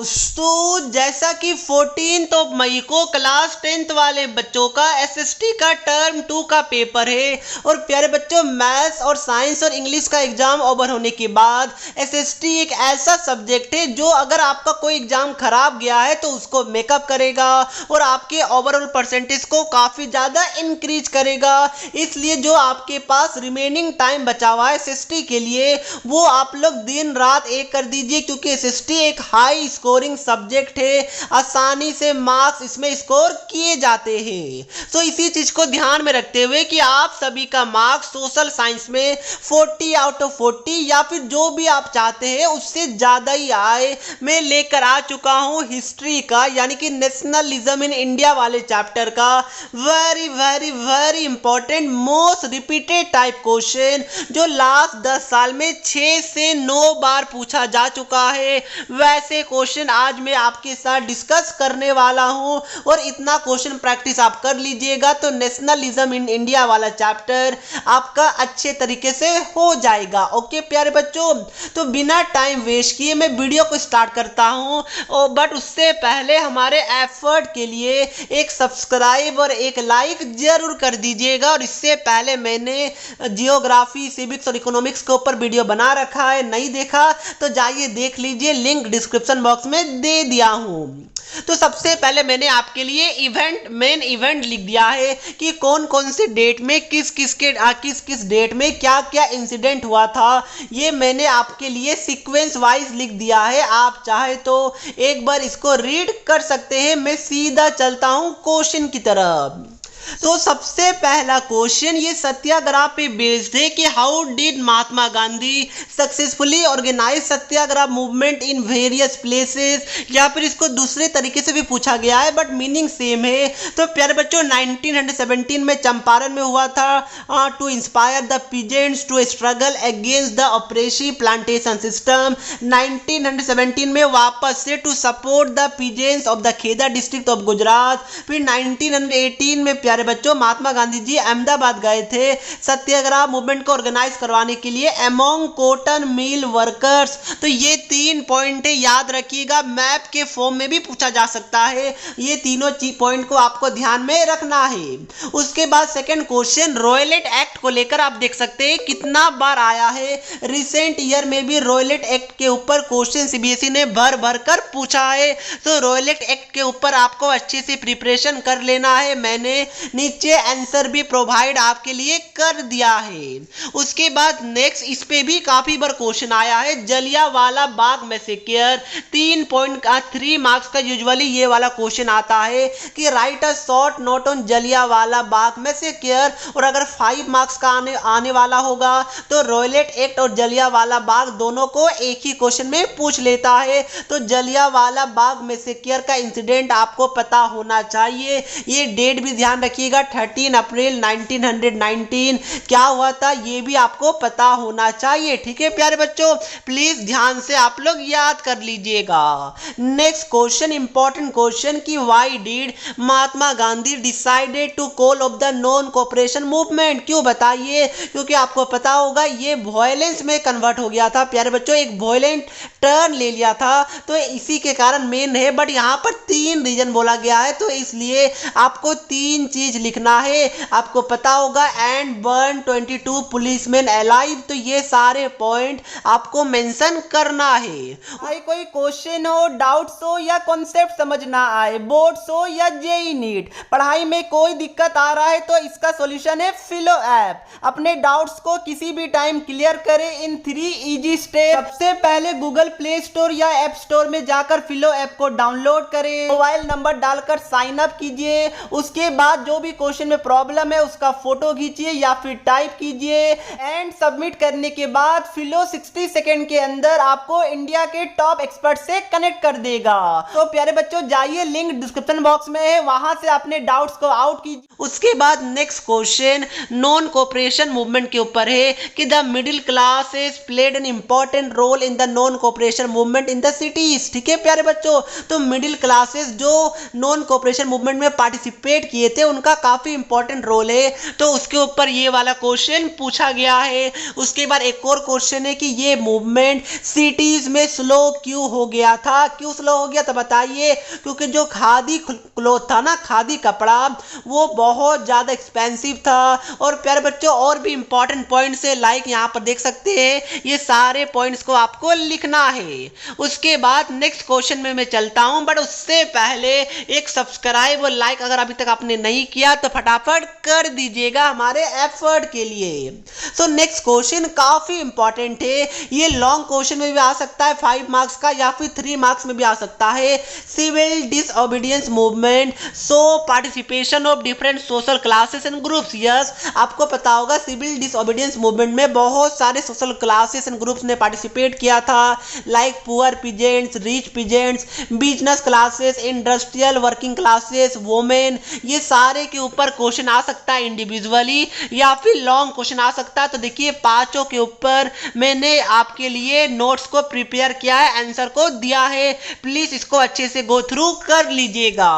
दोस्तों जैसा कि 14 मई को क्लास 10th वाले बच्चों का एसएसटी का टर्म 2 का पेपर है और प्यारे बच्चों मैथ्स और साइंस और इंग्लिश का एग्जाम ओवर होने के बाद एसएसटी एक ऐसा सब्जेक्ट है जो अगर आपका कोई एग्जाम खराब गया है तो उसको मेकअप करेगा और आपके ओवरऑल परसेंटेज को काफ़ी ज़्यादा इंक्रीज करेगा। इसलिए जो आपके पास रिमेनिंग टाइम बचा हुआ है एसएसटी के लिए वो आप लोग दिन रात एक कर दीजिए, क्योंकि एसएसटी एक हाई स्कोरिंग सब्जेक्ट है, आसानी से मार्क्स इसमें स्कोर किए जाते हैं। तो इसी चीज को ध्यान में रखते हुए कि आप सभी का मार्क्स सोशल साइंस में 40 आउट ऑफ 40 या फिर जो भी आप चाहते हैं उससे ज्यादा ही आए, मैं लेकर आ चुका हूं हिस्ट्री का यानी कि नेशनलिज्म इन इंडिया वाले चैप्टर का very very very important most repeated type question जो लास्ट 10 साल में 6 से 9 बार पूछा जा चुका है। वैसे क्वेश्चन आज मैं आपके साथ डिस्कस करने वाला हूं और इतना क्वेश्चन प्रैक्टिस आप कर लीजिएगा तो नेशनलिज्म इन इंडिया वाला चैप्टर आपका अच्छे तरीके से हो जाएगा। ओके प्यारे बच्चों, तो बिना टाइम वेस्ट किए मैं वीडियो को स्टार्ट करता हूं बट उससे पहले हमारे एफर्ट के लिए एक सब्सक्राइब और एक लाइक जरूर कर दीजिएगा। और इससे पहले मैंने जियोग्राफी सिविक्स और इकोनॉमिक्स के ऊपर वीडियो बना रखा है, नहीं देखा तो जाइए देख लीजिए, लिंक डिस्क्रिप्शन बॉक्स में दे दिया हूं। तो सबसे पहले मैंने आपके लिए मेन इवेंट लिख दिया है कि कौन कौन से डेट में किस किस डेट में क्या क्या इंसिडेंट हुआ था, ये मैंने आपके लिए सीक्वेंस वाइज लिख दिया है। आप चाहे तो एक बार इसको रीड कर सकते हैं। मैं सीधा चलता हूं क्वेश्चन की तरफ। तो सबसे पहला क्वेश्चन ये सत्याग्रह पे बेस्ड है कि how did Mahatma Gandhi successfully organise satyagraha movement in various places, या फिर इसको दूसरे तरीके से भी पूछा गया है बट मीनिंग सेम है। तो प्यारे बच्चों 1917 में चंपारण में हुआ था to inspire the peasants to struggle against the oppressive plantation system. 1917 में वापस से to support the peasants of the Kheda district of Gujarat. फिर 1918 में प्यारे बच्चों महात्मा गांधी जी अहमदाबाद गए थे सत्याग्रह मूवमेंट को ऑर्गेनाइज करवाने के लिए अमोंग कॉटन मिल वर्कर्स। तो ये 3 पॉइंट है, याद रखिएगा, मैप के फॉर्म में भी पूछा जा सकता है। ये तीनों पॉइंट को आपको ध्यान में रखना है। उसके बाद सेकंड क्वेश्चन रॉयलेट एक्ट को लेकर आप देख सकते हैं कितना बार आया है। रिसेंट ईयर में भी रॉयलेट एक्ट के ऊपर क्वेश्चन सीबीएसई ने भर भर कर पूछा है। तो रॉयलेट एक्ट के ऊपर आपको अच्छे से प्रिपरेशन कर लेना है। मैंने नीचे आंसर भी प्रोवाइड आपके लिए कर दिया है। उसके बाद नेक्स्ट इस पे भी काफी बार क्वेश्चन आया है, जलियांवाला बाग मैसेकर। 3 मार्क्स का यूजुअली ये वाला क्वेश्चन आता है कि right a short note on Jallianwala Bagh massacre. और अगर 5 मार्क्स का आने वाला होगा तो रॉयलेट एक्ट और जलियांवाला बाग दोनों को एक ही क्वेश्चन में पूछ लेता है। तो जलियांवाला बाग मैसेकर का इंसिडेंट आपको पता होना चाहिए। ये डेट भी ध्यान रखिएगा, 13 अप्रैल 1919 क्या हुआ था ये भी आपको पता होना चाहिए। ठीक है प्यारे बच्चों, प्लीज ध्यान से आप लोग याद कर लीजिएगा। नेक्स्ट क्वेश्चन इंपॉर्टेंट क्वेश्चन कि why did Mahatma Gandhi decided to call off the non cooperation movement. क्यों बताइए, क्योंकि आपको पता होगा ये वायलेंस में कन्वर्ट हो गया था प्यारे बच्चों, एक वायलेंट टर्न ले लिया था, तो इसी के कारण मेन है। बट यहाँ पर 3 रीजन बोला गया है तो इसलिए आपको 3 चीज लिखना है। आपको पता होगा एंड बर्न 22 पुलिसमैन अलाइव, तो ये सारे पॉइंट आपको मेंशन करना है। भाई कोई क्वेश्चन हो, डाउट्स हो या कॉन्सेप्ट समझ ना आए, बोर्ड्स हो या जेई नीट, पढ़ाई में कोई दिक्कत आ रहा है तो इसका सॉल्यूशन है फिलो ऐप। अपने डाउट्स को किसी भी टाइम क्लियर करें इन 3 इजी स्टेप। सबसे पहले गूगल प्ले स्टोर या ऐप स्टोर में जाकर फिलो ऐप को डाउनलोड करें, मोबाइल नंबर डालकर साइन अप कीजिए। उसके बाद जो भी क्वेश्चन में प्रॉब्लम है उसका फोटो खींचिए या फिर टाइप कीजिए एंड सबमिट करने के बाद फिलो 60 सेकंड के अंदर आपको इंडिया के टॉप एक्सपर्ट से कनेक्ट कर देगा। तो प्यारे बच्चों जाइए, लिंक डिस्क्रिप्शन बॉक्स में है, वहां से अपने डाउट्स को आउट कीजिए। उसके बाद next question non cooperation movement के ऊपर है कि the middle classes played an important role in the non cooperation cooperation movement in the cities. ठीक है प्यारे बच्चों, तो मिडिल क्लासेस जो नॉन कोऑपरेशन मूवमेंट में पार्टिसिपेट किए थे उनका काफी इंपॉर्टेंट रोल है, तो उसके ऊपर ये वाला क्वेश्चन पूछा गया है। उसके बाद एक और क्वेश्चन है कि ये मूवमेंट सिटीज में स्लो क्यों हो गया था, क्यों स्लो हो गया था बताइए। क्योंकि जो खादी क्लॉथ था ना, खादी कपड़ा, वो बहुत ज्यादा एक्सपेंसिव था। और प्यारे बच्चों और भी इंपॉर्टेंट पॉइंट्स है, लाइक यहाँ पर देख सकते हैं, ये सारे पॉइंट्स को आपको लिखना है। उसके बाद नेक्स्ट क्वेश्चन में मैं चलता हूं, बट उससे पहले एक सब्सक्राइब और लाइक अगर अभी तक आपने नहीं किया तो फटाफट कर दीजिएगा हमारे एफर्ट के लिए। सो नेक्स्ट क्वेश्चन काफी इंपॉर्टेंट है, ये लॉन्ग क्वेश्चन में भी आ सकता है 5 मार्क्स का या फिर 3 मार्क्स में भी आ सकता है। Civil disobedience movement so participation of different social classes and groups. Yes, आपको पता होगा सिविल डिसओबीडियंस मूवमेंट में बहुत सारे सोशल क्लासेस एंड ग्रुप्स ने पार्टिसिपेट किया था, like poor peasants, rich peasants, business classes, industrial working classes, women. ये सारे के ऊपर क्वेश्चन आ सकता है इंडिविजुअली या फिर लॉन्ग क्वेश्चन आ सकता है। तो देखिए पांचों के ऊपर मैंने आपके लिए नोट्स को प्रिपेयर किया है, आंसर को दिया है, प्लीज इसको अच्छे से गो थ्रू कर लीजिएगा।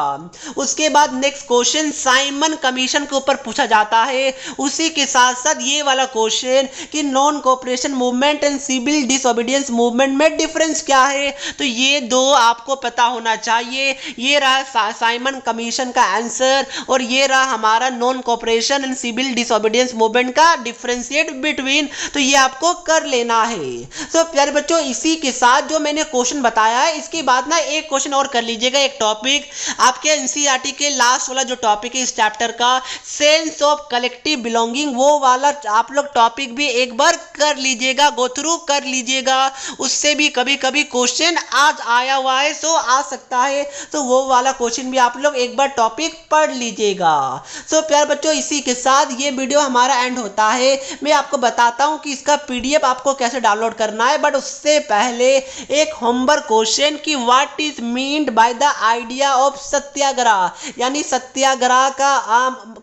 उसके बाद नेक्स्ट क्वेश्चन साइमन कमीशन के ऊपर पूछा जाता है। उसी के साथ साथ ये वाला क्वेश्चन कि non cooperation movement and civil disobedience movement में डिफरेंस क्या है, तो ये दो आपको पता होना चाहिए। ये रहा साइमन कमीशन का आंसर और ये रहा हमारा non cooperation and civil disobedience movement का डिफरेंशिएट बिटवीन, तो ये आपको कर लेना है। तो प्यारे बच्चों इसी के साथ जो मैंने क्वेश्चन बताया है इसके बाद ना एक क्वेश्चन और कर लीजिएगा, एक टॉपिक आपके एनसीईआरटी के लास्ट वाला जो टॉपिक है इस चैप्टर का, सेंस ऑफ कलेक्टिव बिलोंगिंग, वो वाला आप लोग टॉपिक भी एक बार कर लीजिएगा, गो थ्रू कर लीजिएगा। उससे भी कभी कभी क्वेश्चन आज आया हुआ है, सो आ सकता है, तो वो वाला क्वेश्चन भी आप लोग एक बार टॉपिक पढ़ लीजिएगा। सो प्यारे बच्चों इसी के साथ ये वीडियो हमारा एंड होता है। मैं आपको बताता हूं कि इसका पीडीएफ आपको कैसे डाउनलोड करना है, बट उससे पहले एक होमवर्क क्वेश्चन कि what is meant by the idea of Satyagraha, यानी सत्याग्रह का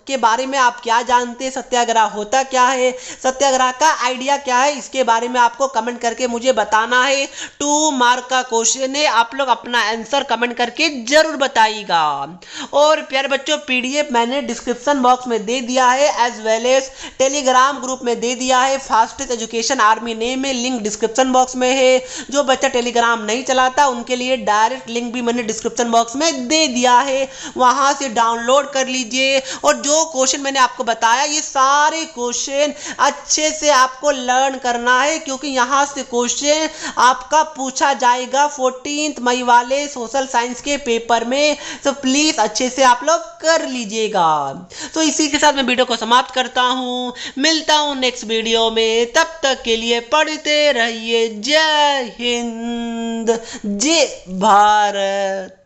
के बारे में आप क्या जानते हैं, सत्याग्रह होता क्या है, सत्याग्रह का आइडिया क्या है, इसके बारे में आपको कमेंट करके मुझे बताना है। 2 मार्क का क्वेश्चन है, आप लोग अपना आंसर कमेंट करके जरूर बताइएगा। और प्यारे बच्चों पीडीएफ मैंने डिस्क्रिप्शन बॉक्स में दे दिया है, as well as Telegram group में दे दिया है, फास्टेस्ट एजुकेशन आर्मी नेम में, लिंक डिस्क्रिप्शन बॉक्स में है। जो बच्चा टेलीग्राम नहीं चलाता उनके लिए डायरेक्ट लिंक भी मैंने डिस्क्रिप्शन बॉक्स में दे दिया है, वहां से डाउनलोड कर लीजिए। और जो क्वेश्चन मैंने आपको बताया ये सारे क्वेश्चन अच्छे से आपको लर्न करना है, क्योंकि यहां से क्वेश्चन आपका पूछा जाएगा 14 मई वाले सोशल साइंस के पेपर में, तो प्लीज अच्छे से आप लोग कर लीजिएगा। तो इसी के साथ मैं वीडियो को समाप्त करता हूं, मिलता हूं नेक्स्ट वीडियो में, तब तक के लिए पढ़ते रहिए। जय हिंद, जय भारत।